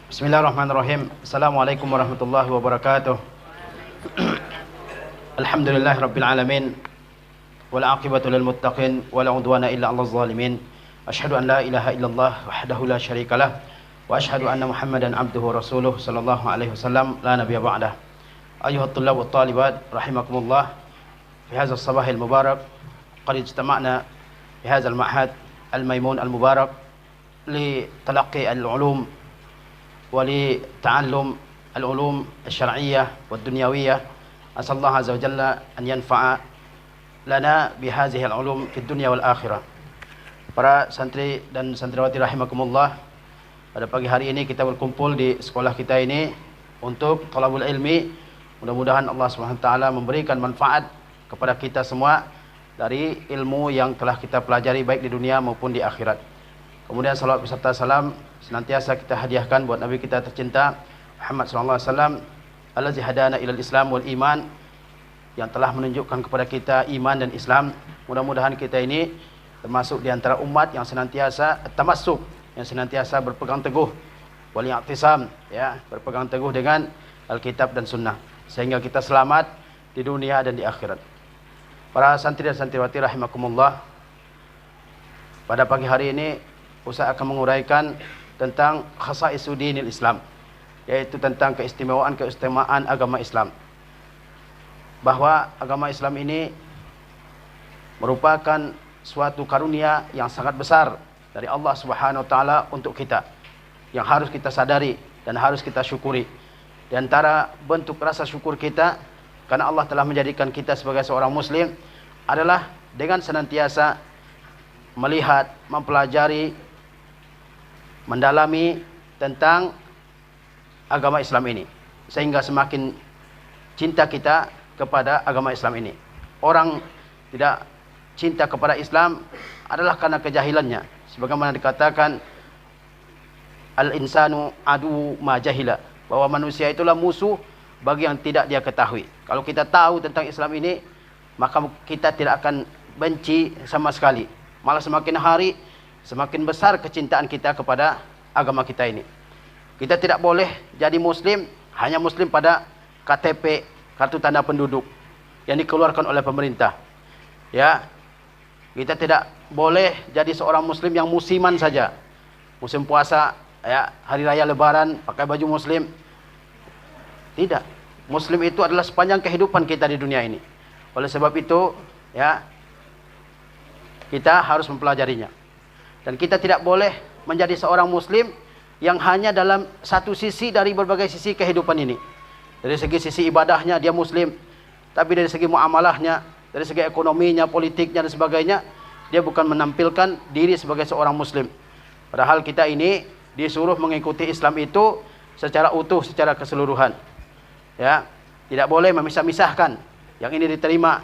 Bismillahirrahmanirrahim. Assalamualaikum warahmatullahi wabarakatuh. Alhamdulillahi rabbil alamin. Wal aqibatu lil muttaqin wala udwana illa 'alal zalimin. Asyhadu an la ilaha illallah wahdahu la syarikalah wa asyhadu anna Muhammadan abduhu wa rasuluh sallallahu alaihi wasallam la nabiyya ba'dah. Ayuhat tullab wat talibat rahimakumullah. Fi hadzal sabahil mubarak qad ijtama'na fi hadzal ma'had al-maimun al-mubarak li talaqqi al-ulum ولتعلم العلوم الشرعية والدنيوية. أسأل الله عز وجل أن ينفع لنا بهذه العلوم في الدنيا والآخرة. Para santri dan santriwati rahimakumullah, pada pagi hari ini kita berkumpul di sekolah kita ini untuk thalabul ilmi. Mudah-mudahan Allah SWT memberikan manfaat kepada kita semua dari ilmu yang telah kita pelajari baik di dunia maupun di akhirat. Kemudian salawat beserta salam senantiasa kita hadiahkan buat Nabi kita tercinta Muhammad SAW, allazi hadana ilal Islam wal iman, yang telah menunjukkan kepada kita iman dan Islam. Mudah-mudahan kita ini termasuk di antara umat yang senantiasa tamassuk, yang senantiasa berpegang teguh wal i'tisam, ya, berpegang teguh dengan Alkitab dan Sunnah, sehingga kita selamat di dunia dan di akhirat. Para santri dan santriwati rahimakumullah, pada pagi hari ini Ustaz akan menguraikan tentang khasaisu dinil Islam, yaitu tentang keistimewaan agama Islam. Bahwa agama Islam ini merupakan suatu karunia yang sangat besar dari Allah Subhanahu wa taala untuk kita, yang harus kita sadari dan harus kita syukuri. Di antara bentuk rasa syukur kita karena Allah telah menjadikan kita sebagai seorang muslim adalah dengan senantiasa melihat, mempelajari, mendalami tentang agama Islam ini, sehingga semakin cinta kita kepada agama Islam ini. Orang tidak cinta kepada Islam adalah karena kejahilannya, sebagaimana dikatakan al-insanu adu ma jahila, bahwa manusia itulah musuh bagi yang tidak dia ketahui. Kalau kita tahu tentang Islam ini, maka kita tidak akan benci sama sekali, malah semakin hari semakin besar kecintaan kita kepada agama kita ini. Kita tidak boleh jadi muslim hanya muslim pada KTP, kartu tanda penduduk, yang dikeluarkan oleh pemerintah. Ya, kita tidak boleh jadi seorang muslim yang musiman saja. Musim puasa, ya, hari raya lebaran pakai baju muslim. Tidak. Muslim itu adalah sepanjang kehidupan kita di dunia ini. Oleh sebab itu, ya, kita harus mempelajarinya. Dan kita tidak boleh menjadi seorang muslim yang hanya dalam satu sisi dari berbagai sisi kehidupan ini. Dari segi sisi ibadahnya dia muslim, tapi dari segi muamalahnya, dari segi ekonominya, politiknya dan sebagainya, dia bukan menampilkan diri sebagai seorang muslim. Padahal kita ini disuruh mengikuti Islam itu secara utuh, secara keseluruhan. Ya, tidak boleh memisah-misahkan. Yang ini diterima,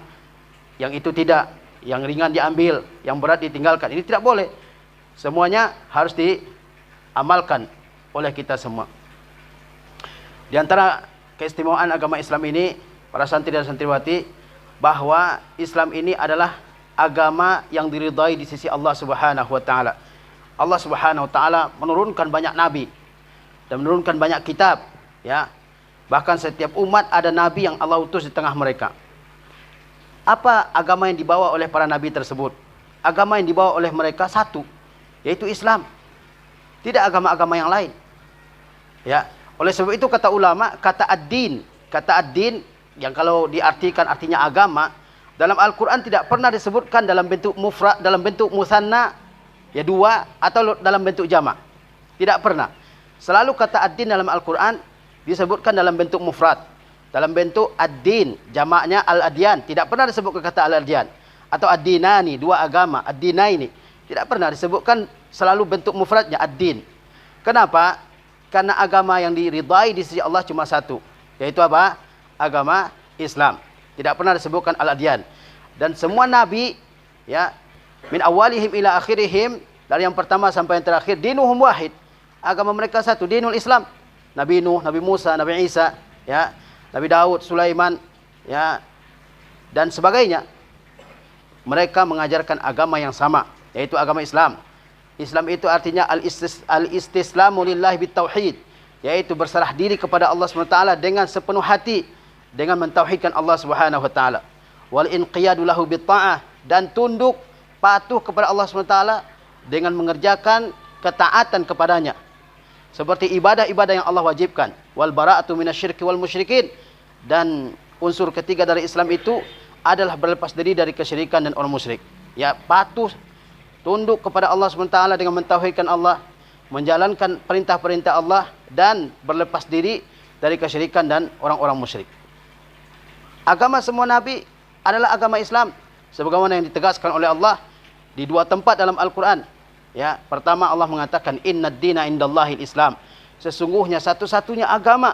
yang itu tidak, yang ringan diambil, yang berat ditinggalkan. Ini tidak boleh. Semuanya harus diamalkan oleh kita semua. Di antara keistimewaan agama Islam ini, para santri dan santriwati, bahwa Islam ini adalah agama yang diridhai di sisi Allah Subhanahu wa taala. Allah Subhanahu wa taala menurunkan banyak nabi dan menurunkan banyak kitab, ya. Bahkan setiap umat ada nabi yang Allah utus di tengah mereka. Apa agama yang dibawa oleh para nabi tersebut? Agama yang dibawa oleh mereka satu, yaitu Islam. Tidak agama-agama yang lain. Ya, oleh sebab itu kata ulama, kata ad-din yang kalau diartikan artinya agama, dalam Al-Qur'an tidak pernah disebutkan dalam bentuk mufrad, dalam bentuk musanna, ya dua, atau dalam bentuk jamak. Tidak pernah. Selalu kata ad-din dalam Al-Qur'an disebutkan dalam bentuk mufrad, dalam bentuk ad-din, jamaknya al-adyan. Tidak pernah disebut kata al-adyan atau ad-dinani, dua agama, ad-dinaini. Tidak pernah disebutkan, selalu bentuk mufradnya ad-din. Kenapa? Karena agama yang diridhai di sisi Allah cuma satu, yaitu apa? Agama Islam. Tidak pernah disebutkan al-adyan. Dan semua nabi, ya, min awalihim ila akhirihim, dari yang pertama sampai yang terakhir, dinuhum wahid. Agama mereka satu, dinul Islam. Nabi Nuh, Nabi Musa, Nabi Isa, ya, Nabi Daud, Sulaiman, ya, dan sebagainya. Mereka mengajarkan agama yang sama, yaitu agama Islam. Islam itu artinya al-istislamu lillahi bitauhid, yaitu berserah diri kepada Allah SWT dengan sepenuh hati, dengan mentauhidkan Allah Subhanahu wa taala. Wal inqiyadu lahu bitta'ah, dan tunduk patuh kepada Allah SWT dengan mengerjakan ketaatan kepadanya, seperti ibadah-ibadah yang Allah wajibkan. Wal bara'atu minasyirki wal musyrikin, dan unsur ketiga dari Islam itu adalah berlepas diri dari kesyirikan dan orang musyrik. Ya, patuh, tunduk kepada Allah SWT dengan mentauhidkan Allah, menjalankan perintah-perintah Allah, dan berlepas diri dari kesyirikan dan orang-orang musyrik. Agama semua nabi adalah agama Islam, sebagaimana yang ditegaskan oleh Allah di dua tempat dalam Al-Quran. Ya, pertama Allah mengatakan innad dina indallahil Islam. Sesungguhnya satu-satunya agama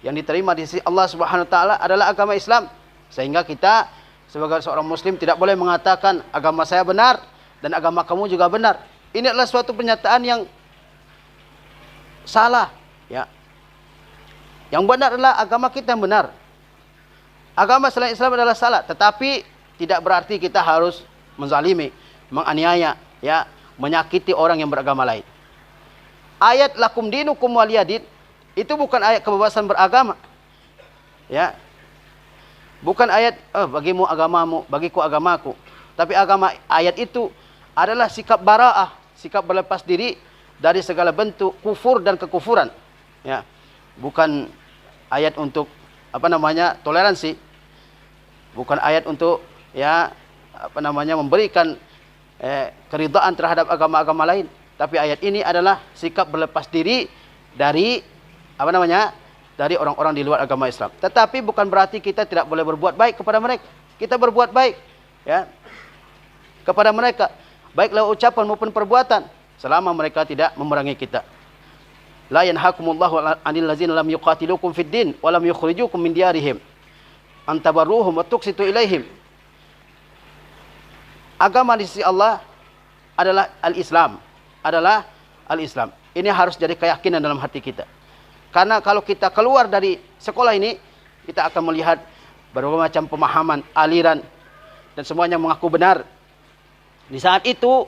yang diterima di sisi Allah Subhanahu wa taala adalah agama Islam. Sehingga kita sebagai seorang muslim tidak boleh mengatakan agama saya benar dan agama kamu juga benar. Ini adalah suatu pernyataan yang salah, ya. Yang benar adalah agama kita yang benar. Agama selain Islam adalah salah, tetapi tidak berarti kita harus menzalimi, menganiaya, ya, menyakiti orang yang beragama lain. Ayat lakum dinukum waliyadin itu bukan ayat kebebasan beragama. Ya. Bukan ayat bagimu agamamu, bagiku agamaku. Tapi ayat itu adalah sikap bara'ah, sikap berlepas diri dari segala bentuk kufur dan kekufuran. Ya. Bukan ayat untuk toleransi. Bukan ayat untuk memberikan keridhaan terhadap agama-agama lain. Tapi ayat ini adalah sikap berlepas diri dari dari orang-orang di luar agama Islam. Tetapi bukan berarti kita tidak boleh berbuat baik kepada mereka. Kita berbuat baik, ya, kepada mereka, baik lewat ucapan maupun perbuatan, selama mereka tidak memerangi kita. La yanhakumullahu 'anil ladzina lam yuqatilukum fid din wa lam yukhrijukum min diyarihim an tabarruhum wa tuqsitu ilaihim. Agama di sisi Allah adalah al-Islam, Ini harus jadi keyakinan dalam hati kita. Karena kalau kita keluar dari sekolah ini, kita akan melihat berbagai macam pemahaman, aliran, dan semuanya mengaku benar. Di saat itu,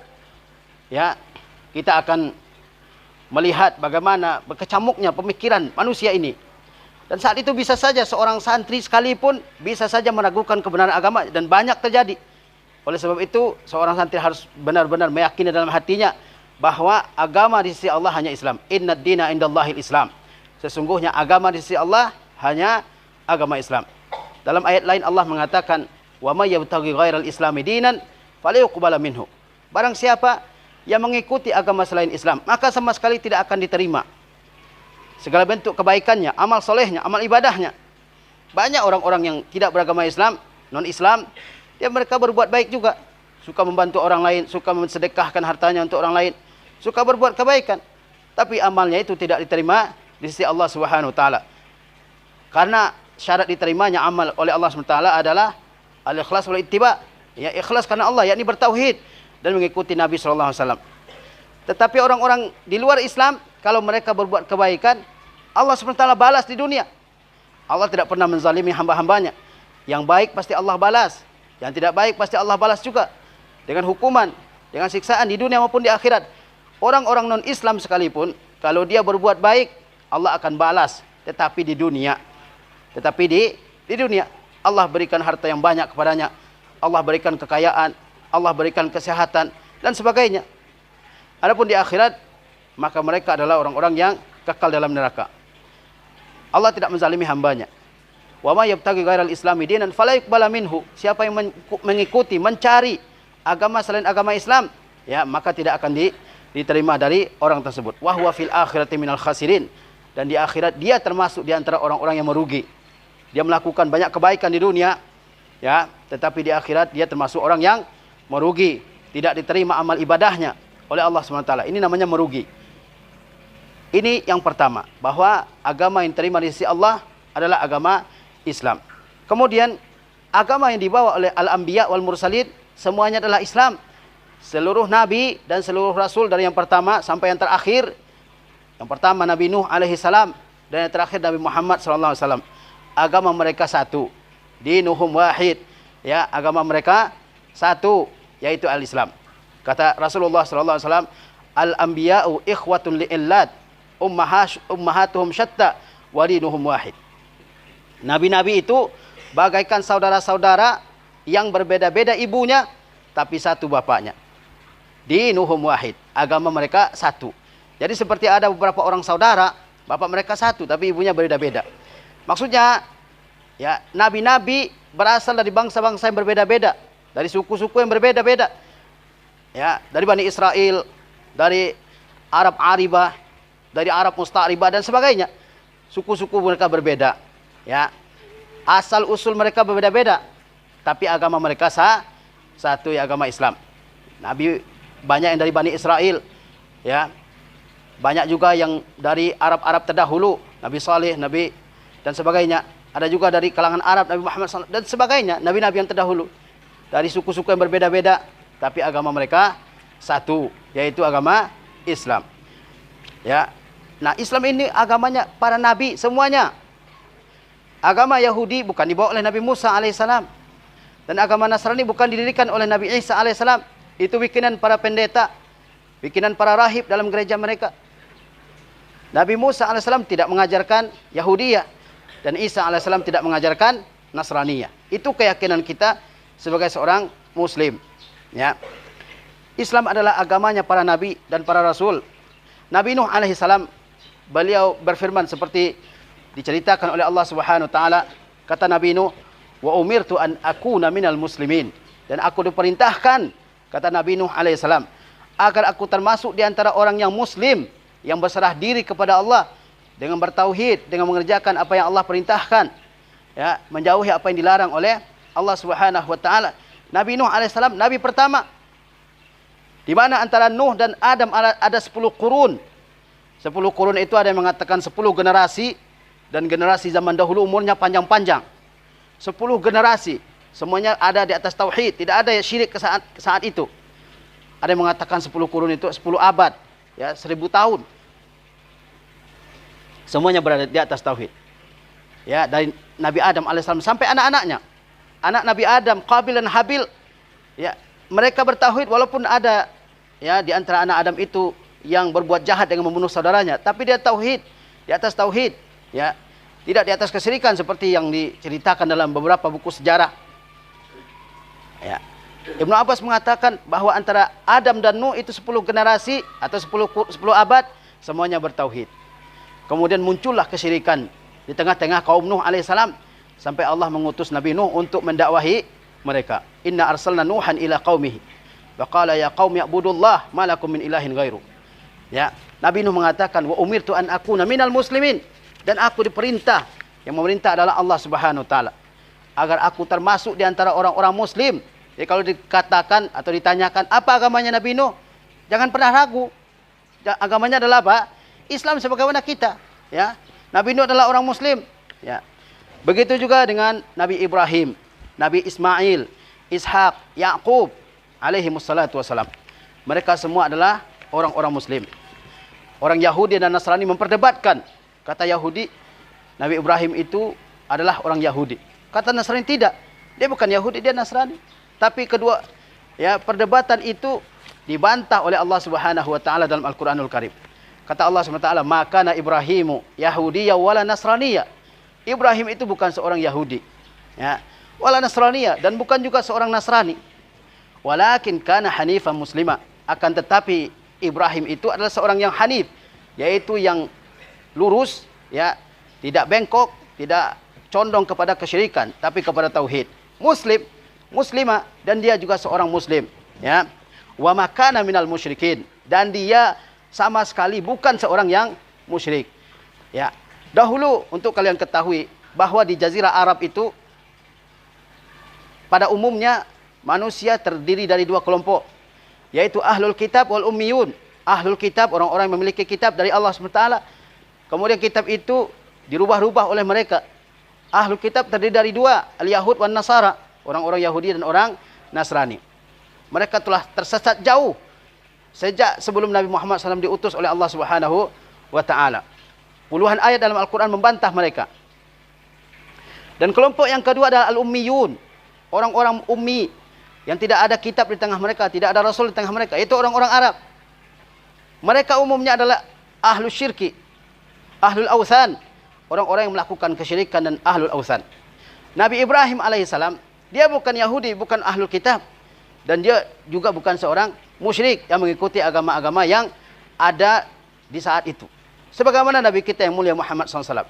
ya, kita akan melihat bagaimana berkecamuknya pemikiran manusia ini. Dan saat itu bisa saja seorang santri sekalipun bisa saja meragukan kebenaran agama, dan banyak terjadi. Oleh sebab itu, seorang santri harus benar-benar meyakini dalam hatinya bahwa agama di sisi Allah hanya Islam. Innad dina indallahil Islam. Sesungguhnya agama di sisi Allah hanya agama Islam. Dalam ayat lain Allah mengatakan, "Wa may yabtaghi ghairal islami dinan falyuqbala minhu." Barang siapa yang mengikuti agama selain Islam, maka sama sekali tidak akan diterima segala bentuk kebaikannya, amal solehnya, amal ibadahnya. Banyak orang-orang yang tidak beragama Islam, non-Islam, mereka berbuat baik juga, suka membantu orang lain, suka mensedekahkan hartanya untuk orang lain, suka berbuat kebaikan, tapi amalnya itu tidak diterima di sisi Allah Subhanahu wa taala. Karena syarat diterimanya amal oleh Allah Subhanahu wa taala adalah al-ikhlas wal ittiba, ya, ikhlas karena Allah, yakni bertauhid dan mengikuti Nabi sallallahu alaihi wasallam. Tetapi orang-orang di luar Islam, kalau mereka berbuat kebaikan, Allah Subhanahu wa taala balas di dunia. Allah tidak pernah menzalimi hamba-hambanya. Yang baik pasti Allah balas, yang tidak baik pasti Allah balas juga dengan hukuman, dengan siksaan di dunia maupun di akhirat. Orang-orang non-Islam sekalipun, kalau dia berbuat baik, Allah akan balas, tetapi di dunia. Di dunia Allah berikan harta yang banyak kepadanya, Allah berikan kekayaan, Allah berikan kesehatan dan sebagainya. Adapun di akhirat, maka mereka adalah orang-orang yang kekal dalam neraka. Allah tidak menzalimi hambanya. Wa may yabtaghi ghairal islami dinan fala yuqbala minhu. Siapa yang mengikuti, mencari agama selain agama Islam, ya, maka tidak akan diterima dari orang tersebut. Wa huwa fil akhirati minal khasirin. Dan di akhirat dia termasuk di antara orang-orang yang merugi. Dia melakukan banyak kebaikan di dunia, ya, tetapi di akhirat dia termasuk orang yang merugi, tidak diterima amal ibadahnya oleh Allah SWT. Ini namanya merugi. Ini yang pertama, bahwa agama yang diterima di sisi Allah adalah agama Islam. Kemudian agama yang dibawa oleh al-anbiya wal mursalin semuanya adalah Islam. Seluruh nabi dan seluruh rasul dari yang pertama sampai yang terakhir. Yang pertama Nabi Nuh alaihi salam dan yang terakhir Nabi Muhammad sallallahu alaihi wasallam. Agama mereka satu. Dinuhum wahid. Ya, agama mereka satu, yaitu al-Islam. Kata Rasulullah sallallahu alaihi wasallam, "Al-anbiya'u ikhwatun li'illat ummahatuhum syatta wa dinuhum wahid. Nabi-nabi itu bagaikan saudara-saudara yang berbeda-beda ibunya, tapi satu bapaknya. Dinuhum wahid, agama mereka satu. Jadi seperti ada beberapa orang saudara, bapak mereka satu, tapi ibunya berbeda-beda. Maksudnya, ya, nabi-nabi berasal dari bangsa-bangsa yang berbeda-beda, dari suku-suku yang berbeda-beda. Ya, dari Bani Israel, dari Arab Aribah, dari Arab Musta'ribah dan sebagainya. Suku-suku mereka berbeda. Ya, asal usul mereka berbeda-beda, tapi agama mereka satu, ya, agama Islam. Nabi banyak yang dari Bani Israel, ya, banyak juga yang dari Arab-Arab terdahulu, Nabi Saleh, Nabi dan sebagainya. Ada juga dari kalangan Arab, Nabi Muhammad SAW dan sebagainya, nabi-nabi yang terdahulu dari suku-suku yang berbeda-beda, tapi agama mereka satu, yaitu agama Islam. Ya, nah Islam ini agamanya para nabi semuanya. Agama Yahudi bukan dibawa oleh Nabi Musa alaihissalam. Dan agama Nasrani bukan didirikan oleh Nabi Isa alaihissalam. Itu bikinan para pendeta, bikinan para rahib dalam gereja mereka. Nabi Musa alaihissalam tidak mengajarkan Yahudiyah. Dan Isa alaihissalam tidak mengajarkan Nasraniyah. Itu keyakinan kita sebagai seorang Muslim. Ya. Islam adalah agamanya para nabi dan para rasul. Nabi Nuh alaihissalam, beliau berfirman seperti diceritakan oleh Allah Subhanahu wa taala, kata Nabi Nuh, "Wa umirtu an akuna minal muslimin." Dan aku diperintahkan, kata Nabi Nuh alaihissalam, agar aku termasuk di antara orang yang muslim, yang berserah diri kepada Allah dengan bertauhid, dengan mengerjakan apa yang Allah perintahkan, ya, menjauhi apa yang dilarang oleh Allah Subhanahu wa taala. Nabi Nuh alaihissalam nabi pertama, di mana antara Nuh dan Adam ada 10 kurun. 10 kurun itu ada yang mengatakan 10 generasi, dan generasi zaman dahulu umurnya panjang-panjang. 10 generasi, semuanya ada di atas tauhid, tidak ada syirik saat itu. Ada yang mengatakan 10 kurun itu 10 abad, ya, 1000 tahun. Semuanya berada di atas tauhid. Ya, dari Nabi Adam alaihissalam sampai anak-anaknya. Anak Nabi Adam, Qabil dan Habil, ya, mereka bertauhid walaupun ada, ya, di antara anak Adam itu yang berbuat jahat dengan membunuh saudaranya, tapi dia tauhid, di atas tauhid, ya, tidak di atas kesyirikan seperti yang diceritakan dalam beberapa buku sejarah. Ya. Ibnu Abbas mengatakan bahwa antara Adam dan Nuh itu 10 generasi atau 10 abad semuanya bertauhid. Kemudian muncullah kesyirikan di tengah-tengah kaum Nuh alaihissalam sampai Allah mengutus Nabi Nuh untuk mendakwahi mereka. Inna arsalna Nuhan ila qaumihi wa qala ya qaumi ya'budullah ma lakum min ilahin ghairu. Ya, Nabi Nuh mengatakan wa umirtu an akuna minal muslimin, dan aku diperintah, yang memerintah adalah Allah Subhanahu wa taala, agar aku termasuk di antara orang-orang muslim. Jadi kalau dikatakan atau ditanyakan apa agamanya Nabi Nuh, jangan pernah ragu. Agamanya adalah apa? Islam sebagaimana kita, ya. Nabi Nuh adalah orang muslim, ya. Begitu juga dengan Nabi Ibrahim, Nabi Ismail, Ishak, Yakub alaihi wassalatu wassalam. Mereka semua adalah orang-orang muslim. Orang Yahudi dan Nasrani memperdebatkan. Kata Yahudi, Nabi Ibrahim itu adalah orang Yahudi. Kata Nasrani tidak, dia bukan Yahudi, dia Nasrani. Tapi kedua, ya, perdebatan itu dibantah oleh Allah Subhanahu wa taala dalam Al-Qur'anul Karim. Kata Allah Subhanahu wa taala, "Maka Ibrahimu Yahudiyya wala Nasraniyya." Ibrahim itu bukan seorang Yahudi, ya, wala Nasraniyya, dan bukan juga seorang Nasrani. Walakin kana hanifan muslima. Akan tetapi Ibrahim itu adalah seorang yang hanif, yaitu yang lurus, ya, tidak bengkok, tidak condong kepada kesyirikan, tapi kepada tauhid. Muslim, muslimah, dan dia juga seorang muslim, ya. Wa makana minal musyrikin, dan dia sama sekali bukan seorang yang musyrik. Ya. Dahulu untuk kalian ketahui bahwa di jazirah Arab itu pada umumnya manusia terdiri dari 2 kelompok, yaitu ahlul kitab wal ummiyun. Ahlul kitab, orang-orang yang memiliki kitab dari Allah SWT. Kemudian kitab itu dirubah-rubah oleh mereka. Ahlul kitab terdiri dari 2, al-Yahud wan Nasara, orang-orang Yahudi dan orang Nasrani. Mereka telah tersesat jauh sejak sebelum Nabi Muhammad SAW diutus oleh Allah Subhanahu wa taala. Puluhan ayat dalam Al-Quran membantah mereka. Dan kelompok yang kedua adalah al-ummiyun, orang-orang ummi yang tidak ada kitab di tengah mereka, tidak ada rasul di tengah mereka. Itu orang-orang Arab. Mereka umumnya adalah ahlu syirki, ahlul authan, orang-orang yang melakukan kesyirikan dan ahlul authan. Nabi Ibrahim alaihissalam, dia bukan Yahudi, bukan ahlul kitab, dan dia juga bukan seorang musyrik yang mengikuti agama-agama yang ada di saat itu. Sebagaimana Nabi kita yang mulia Muhammad SAW,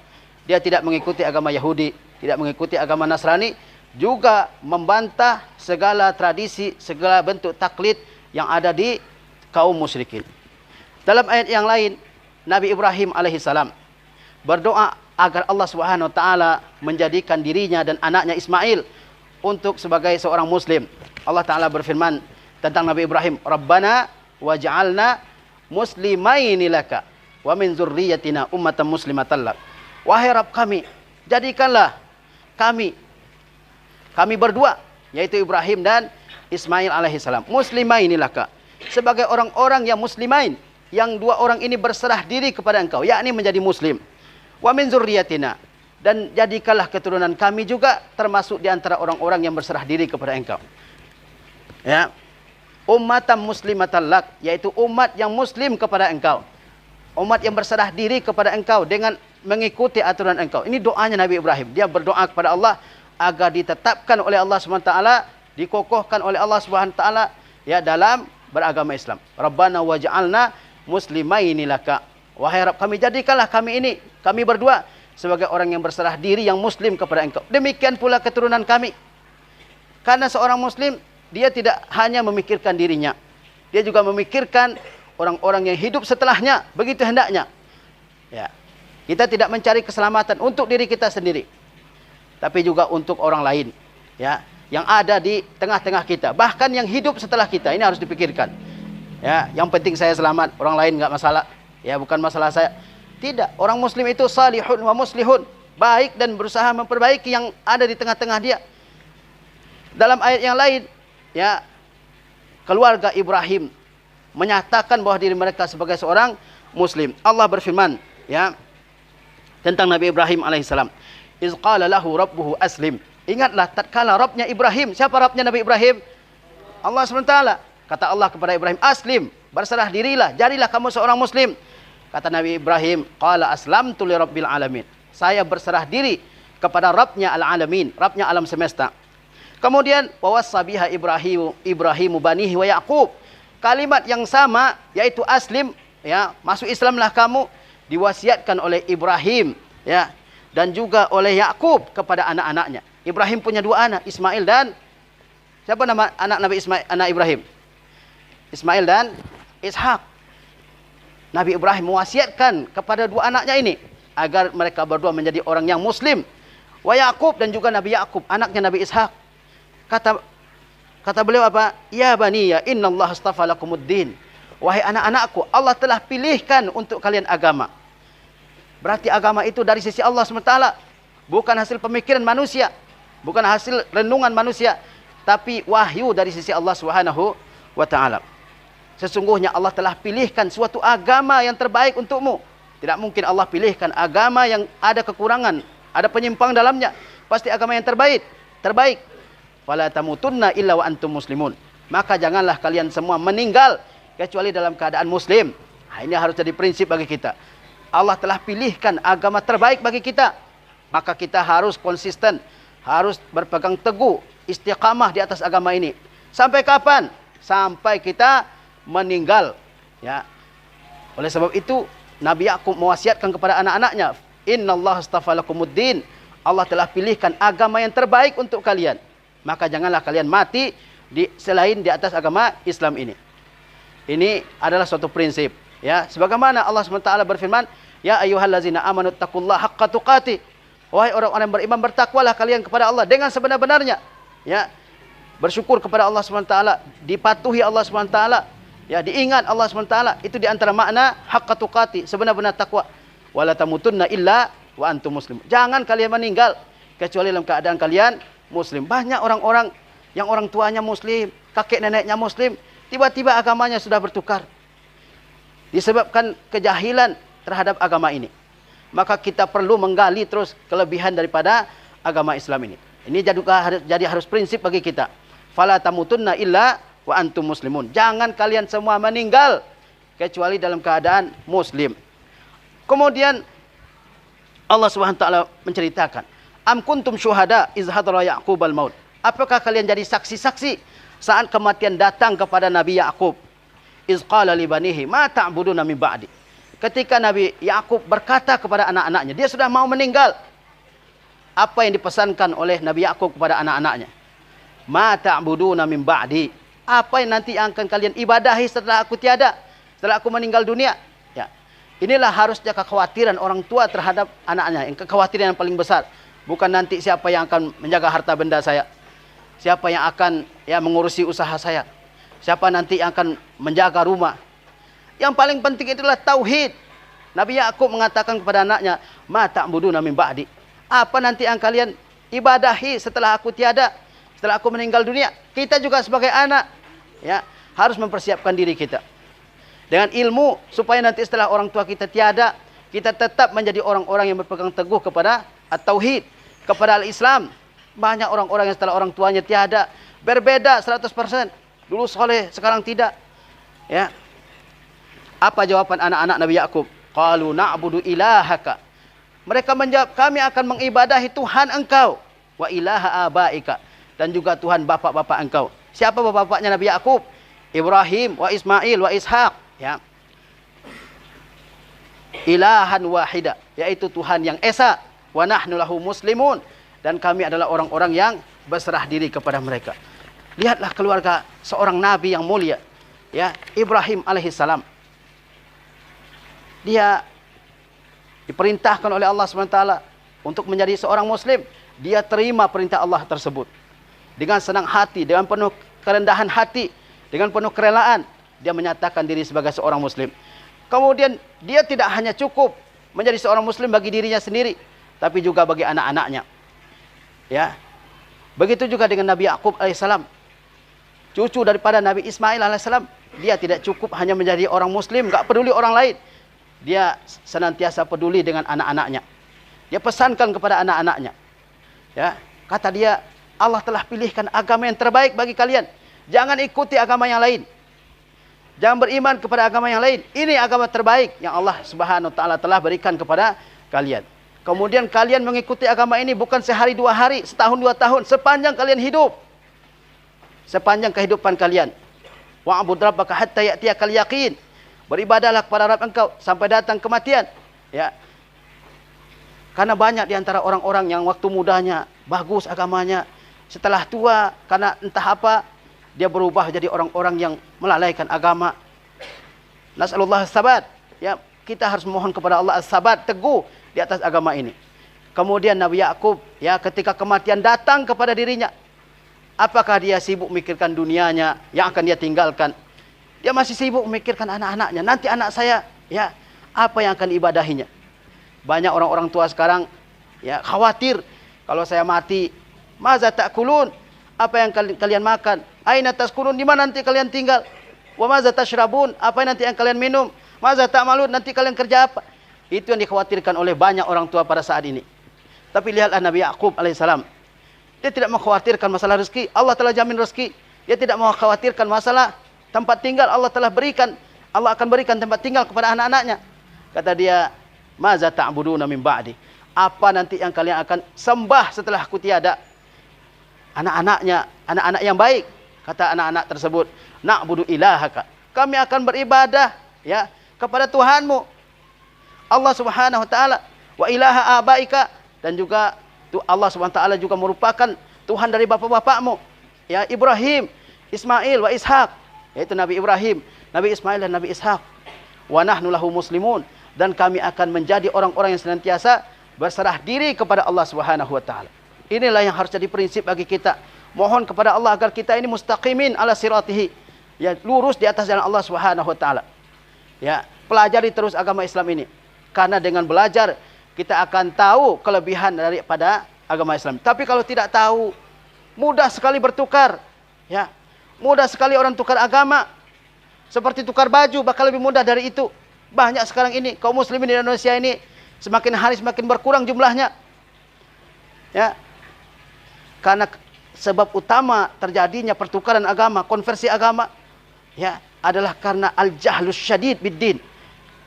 dia tidak mengikuti agama Yahudi, tidak mengikuti agama Nasrani, juga membantah segala tradisi, segala bentuk taklid yang ada di kaum musyrikin. Dalam ayat yang lain, Nabi Ibrahim alaihissalam berdoa agar Allah Subhanahu wa taala menjadikan dirinya dan anaknya Ismail untuk sebagai seorang muslim. Allah taala berfirman tentang Nabi Ibrahim, "Rabbana waj'alna muslimaini laka wa min dzurriyyatina ummatan muslimatan lak." Wahai Rabb kami, jadikanlah kami berdua, yaitu Ibrahim dan Ismail alaihissalam, muslimaini laka, sebagai orang-orang yang muslimain, yang dua orang ini berserah diri kepada Engkau, yakni menjadi muslim. Wa min dzurriyyatina, dan jadikanlah keturunan kami juga termasuk di antara orang-orang yang berserah diri kepada Engkau. Ya. Ummatan muslimatan lak, yaitu umat yang muslim kepada Engkau. Umat yang berserah diri kepada Engkau dengan mengikuti aturan Engkau. Ini doanya Nabi Ibrahim. Dia berdoa kepada Allah agar ditetapkan oleh Allah SWT, dikokohkan oleh Allah SWT ya dalam beragama Islam. Rabbana waj'alna muslimaini laka. Wahai Rabb kami, jadikanlah kami berdua sebagai orang yang berserah diri, yang muslim kepada Engkau. Demikian pula keturunan kami. Karena seorang muslim, dia tidak hanya memikirkan dirinya, dia juga memikirkan orang-orang yang hidup setelahnya, begitu hendaknya. Ya. Kita tidak mencari keselamatan untuk diri kita sendiri, tapi juga untuk orang lain, ya, yang ada di tengah-tengah kita, bahkan yang hidup setelah kita. Ini harus dipikirkan. Ya, yang penting saya selamat, orang lain enggak masalah. Ya, bukan masalah saya. Tidak, orang muslim itu salihun wa muslihun, baik dan berusaha memperbaiki yang ada di tengah-tengah dia. Dalam ayat yang lain, ya, keluarga Ibrahim menyatakan bahwa diri mereka sebagai seorang muslim. Allah berfirman, ya, tentang Nabi Ibrahim alaihissalam, "Iz qala lahu rabbuhu aslim." Ingatlah tatkala Rabbnya Ibrahim. Siapa Rabbnya Nabi Ibrahim? Allah SWT. Kata Allah kepada Ibrahim, "Aslim." Berserah dirilah, jadilah kamu seorang muslim. Kata Nabi Ibrahim, "Qala aslamtu li rabbil alamin." Saya berserah diri kepada Rabbnya al-alamin, Rabbnya alam semesta. Kemudian wawassa biha Ibrahimu banihi wa Yaqub. Kalimat yang sama, yaitu aslim, ya, masuk Islamlah kamu, diwasiatkan oleh Ibrahim, ya, dan juga oleh Yaqub kepada anak-anaknya. Ibrahim punya dua anak, Ismail dan siapa nama anak Nabi Ismail, anak Ibrahim? Ismail dan Ishak. Nabi Ibrahim mewasiatkan kepada dua anaknya ini agar mereka berdua menjadi orang yang muslim. Wa Yaqub, dan juga Nabi Yaqub, anaknya Nabi Ishak. Kata beliau apa? "Ya baniya, innallaha astafa lakumuddin." Wahai anak-anakku, Allah telah pilihkan untuk kalian agama. Berarti agama itu dari sisi Allah SWT, bukan hasil pemikiran manusia, bukan hasil renungan manusia, tapi wahyu dari sisi Allah Subhanahu wa taala. Sesungguhnya Allah telah pilihkan suatu agama yang terbaik untukmu. Tidak mungkin Allah pilihkan agama yang ada kekurangan, ada penyimpang dalamnya. Pasti agama yang terbaik. Fala tamutunna illa wa antum muslimun. Maka janganlah kalian semua meninggal kecuali dalam keadaan muslim. Nah, ini harus jadi prinsip bagi kita. Allah telah pilihkan agama terbaik bagi kita. Maka kita harus konsisten, harus berpegang teguh, istiqamah di atas agama ini. Sampai kapan? Sampai kita meninggal, ya. Oleh sebab itu Nabi Yaqub mewasiatkan kepada anak-anaknya, "Innallaha astafa lakumuddin." Allah telah pilihkan agama yang terbaik untuk kalian. Maka janganlah kalian mati selain di atas agama Islam ini. Ini adalah suatu prinsip, ya. Sebagaimana Allah SWT berfirman, "Ya ayyuhallazina amanu taqullaha haqqa tuqatih." Wahai orang-orang yang beriman, bertakwalah kalian kepada Allah dengan sebenar-benarnya, ya. Bersyukur kepada Allah SWT, dipatuhi Allah SWT, ya, diingat Allah SWT. Itu di antara makna haqqa tuqatih, sebenar-benar takwa. Wala tamutunna illa wa antum muslim. Jangan kalian meninggal kecuali dalam keadaan kalian muslim. Banyak orang-orang yang orang tuanya muslim, kakek neneknya muslim, tiba-tiba agamanya sudah bertukar disebabkan kejahilan terhadap agama ini. Maka kita perlu menggali terus kelebihan daripada agama Islam ini. Ini jadi harus prinsip bagi kita. Fala tamutunna illa wa antum muslimun. Jangan kalian semua meninggal kecuali dalam keadaan muslim. Kemudian Allah Subhanahu wa taala menceritakan, "Am kuntum syuhada iz hadara Ya'qubal maut?" Apakah kalian jadi saksi-saksi saat kematian datang kepada Nabi Ya'qub? "Iz qala li banihi ma ta'buduna min ba'di." Ketika Nabi Ya'qub berkata kepada anak-anaknya, dia sudah mau meninggal. Apa yang dipesankan oleh Nabi Ya'qub kepada anak-anaknya? "Ma ta'buduna min ba'di." Apa yang nanti akan kalian ibadahi setelah aku tiada, setelah aku meninggal dunia? Ya. Inilah harusnya kekhawatiran orang tua terhadap anaknya. Yang kekhawatiran yang paling besar. Bukan nanti siapa yang akan menjaga harta benda saya. Siapa yang akan mengurusi usaha saya. Siapa nanti yang akan menjaga rumah. Yang paling penting itulah tauhid. Nabi Ya'qub mengatakan kepada anaknya, "Ma ta'buduna min ba'di." Apa nanti yang kalian ibadahi setelah aku tiada, setelah aku meninggal dunia? Kita juga sebagai anak harus mempersiapkan diri kita dengan ilmu supaya nanti setelah orang tua kita tiada, kita tetap menjadi orang-orang yang berpegang teguh kepada at-tauhid, kepada al-Islam. Banyak orang-orang yang setelah orang tuanya tiada berbeda 100%. Dulu soleh, sekarang tidak. Ya. Apa jawaban anak-anak Nabi Ya'qub? Qalu na'budu ilahaka. Mereka menjawab, kami akan mengibadahi Tuhan engkau, wa ilaha abaika, dan juga Tuhan bapak-bapak engkau. Siapa bapak-bapaknya Nabi Ya'qub? Ibrahim, wa Ismail, wa Ishaq. Ya. Ilahan wahida, yaitu Tuhan yang esa. Wa nahnu lahu muslimun, dan kami adalah orang-orang yang berserah diri kepada mereka. Lihatlah keluarga seorang nabi yang mulia, ya, Ibrahim alaihissalam. Dia diperintahkan oleh Allah SWT untuk menjadi seorang muslim. Dia terima perintah Allah tersebut dengan senang hati, dengan penuh kerendahan hati, dengan penuh kerelaan. Dia menyatakan diri sebagai seorang muslim. Kemudian dia tidak hanya cukup menjadi seorang muslim bagi dirinya sendiri, tapi juga bagi anak-anaknya. Ya. Begitu juga dengan Nabi Ya'qub alaihissalam, cucu daripada Nabi Ismail alaihissalam. Dia tidak cukup hanya menjadi orang muslim, enggak peduli orang lain. Dia senantiasa peduli dengan anak-anaknya. Dia pesankan kepada anak-anaknya. Ya, kata dia, Allah telah pilihkan agama yang terbaik bagi kalian. Jangan ikuti agama yang lain. Jangan beriman kepada agama yang lain. Ini agama terbaik yang Allah Subhanahu wa taala telah berikan kepada kalian. Kemudian kalian mengikuti agama ini bukan sehari dua hari, setahun dua tahun, sepanjang kalian hidup. Sepanjang kehidupan kalian. Wa'bud rabbaka hatta ya'tiyakal yaqin. Beribadahlah kepada Rabb engkau sampai datang kematian. Ya. Karena banyak di antara orang-orang yang waktu mudanya bagus agamanya, setelah tua karena entah apa dia berubah jadi orang-orang yang melalaikan agama. Nas'alullah as-sabat. Ya, kita harus memohon kepada Allah as-sabat, teguh di atas agama ini. Kemudian Nabi Ya'qub, ya, ketika kematian datang kepada dirinya, apakah dia sibuk memikirkan dunianya yang akan dia tinggalkan? Dia masih sibuk memikirkan anak-anaknya. Nanti anak saya, ya, apa yang akan diibadahinya? Banyak orang-orang tua sekarang, ya, khawatir kalau saya mati, maza ta'kulun? Apa yang kalian makan? Aina taskunun? Di mana nanti kalian tinggal? Wa maza tashrabun? Apa yang nanti yang kalian minum? Maza ta'malun? Nanti kalian kerja apa? Itu yang dikhawatirkan oleh banyak orang tua pada saat ini. Tapi lihatlah Nabi Ya'qub alaihissalam. Dia tidak mengkhawatirkan masalah rezeki. Allah telah jamin rezeki. Dia tidak mengkhawatirkan masalah tempat tinggal. Allah telah berikan. Allah akan berikan tempat tinggal kepada anak-anaknya. Kata dia, maza ta'buduna min ba'di? Apa nanti yang kalian akan sembah setelah aku tiada? Anak-anaknya, anak-anak yang baik. Kata anak-anak tersebut, na'budu ilahaka. Kami akan beribadah, ya, kepada Tuhanmu, Allah Subhanahu wa taala, wa ilaha abaika, dan juga Allah Subhanahu wa taala juga merupakan Tuhan dari bapak-bapakmu, ya, Ibrahim, Ismail, wa Ishaq, yaitu Nabi Ibrahim, Nabi Ismail dan Nabi Ishaq. Wa nahnu lahu muslimun, dan kami akan menjadi orang-orang yang senantiasa berserah diri kepada Allah Subhanahu wa taala. Inilah yang harus jadi prinsip bagi kita. Mohon kepada Allah agar kita ini mustaqimin ala siratihi, ya, lurus di atas jalan Allah Subhanahu wa taala. Ya, pelajari terus agama Islam ini. Karena dengan belajar kita akan tahu kelebihan daripada agama Islam. Tapi kalau tidak tahu, mudah sekali bertukar. Ya, mudah sekali orang tukar agama. Seperti tukar baju, bahkan lebih mudah dari itu. Banyak sekarang ini kaum muslimin di Indonesia ini semakin hari semakin berkurang jumlahnya. Ya. Karena sebab utama terjadinya pertukaran agama, konversi agama, ya, adalah karena al-jahlus syadid bid-din.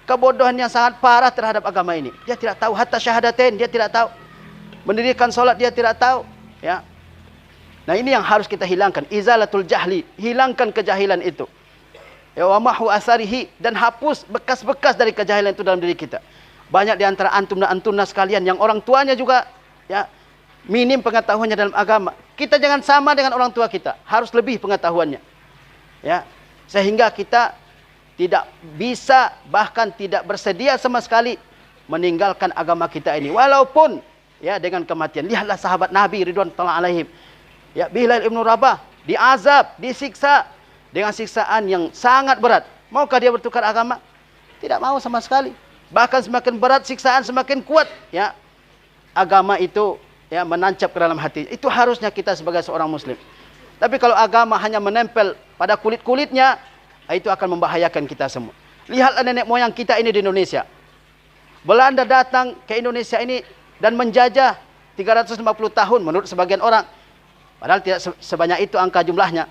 kebodohan yang sangat parah terhadap agama ini. Dia tidak tahu hatta syahadatain, dia tidak tahu. Mendirikan solat dia tidak tahu, ya. Nah, ini yang harus kita hilangkan, izalatul jahli, hilangkan kejahilan itu. Ya, wa mahu asarihi, dan hapus bekas-bekas dari kejahilan itu dalam diri kita. Banyak di antara antum dan antuna sekalian yang orang tuanya juga, ya, minim pengetahuannya dalam agama. Kita jangan sama dengan orang tua kita, harus lebih pengetahuannya. Ya, sehingga kita tidak bisa, bahkan tidak bersedia sama sekali meninggalkan agama kita ini, walaupun ya dengan kematian. Lihatlah sahabat Nabi ridwanullah alaihim. Ya, Bilal ibn Rabah diazab, disiksa dengan siksaan yang sangat berat. Maukah dia bertukar agama? Tidak mau sama sekali. Bahkan semakin berat siksaan, semakin kuat, ya, agama itu, ya, menancap ke dalam hati. Itu harusnya kita sebagai seorang muslim. Tapi kalau agama hanya menempel pada kulit-kulitnya, itu akan membahayakan kita semua. Lihatlah nenek moyang kita ini di Indonesia. Belanda datang ke Indonesia ini dan menjajah 350 tahun menurut sebagian orang. Padahal tidak sebanyak itu angka jumlahnya.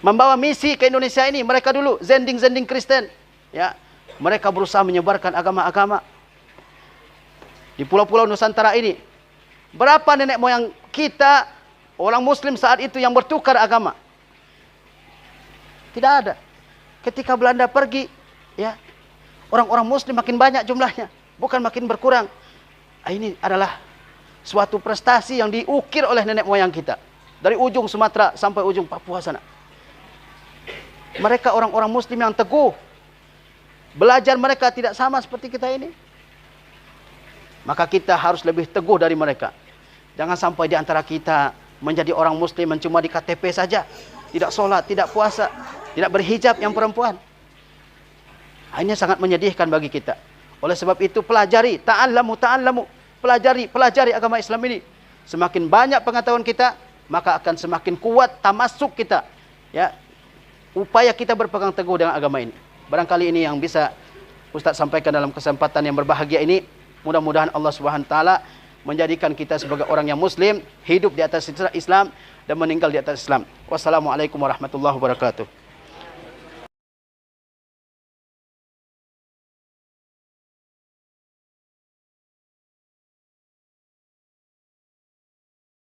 Membawa misi ke Indonesia ini, mereka dulu zending-zending Kristen, ya. Mereka berusaha menyebarkan agama-agama di pulau-pulau Nusantara ini. Berapa nenek moyang kita, orang muslim saat itu yang bertukar agama? Tidak ada. Ketika Belanda pergi, ya, orang-orang muslim makin banyak jumlahnya, bukan makin berkurang. Ini adalah suatu prestasi yang diukir oleh nenek moyang kita. Dari ujung Sumatera sampai ujung Papua sana. Mereka orang-orang muslim yang teguh. Belajar mereka tidak sama seperti kita ini. Maka kita harus lebih teguh dari mereka. Jangan sampai di antara kita menjadi orang muslim cuma di KTP saja. Tidak sholat, tidak puasa, tidak berhijab yang perempuan. Ini sangat menyedihkan bagi kita. Oleh sebab itu pelajari, ta'allamu. Pelajari agama Islam ini. Semakin banyak pengetahuan kita, maka akan semakin kuat tamasuk kita, ya, upaya kita berpegang teguh dengan agama ini. Barangkali ini yang bisa Ustaz sampaikan dalam kesempatan yang berbahagia ini. Mudah-mudahan Allah Subhanahu wa taala menjadikan kita sebagai orang yang muslim, hidup di atas Islam dan meninggal di atas Islam. Wassalamualaikum warahmatullahi wabarakatuh.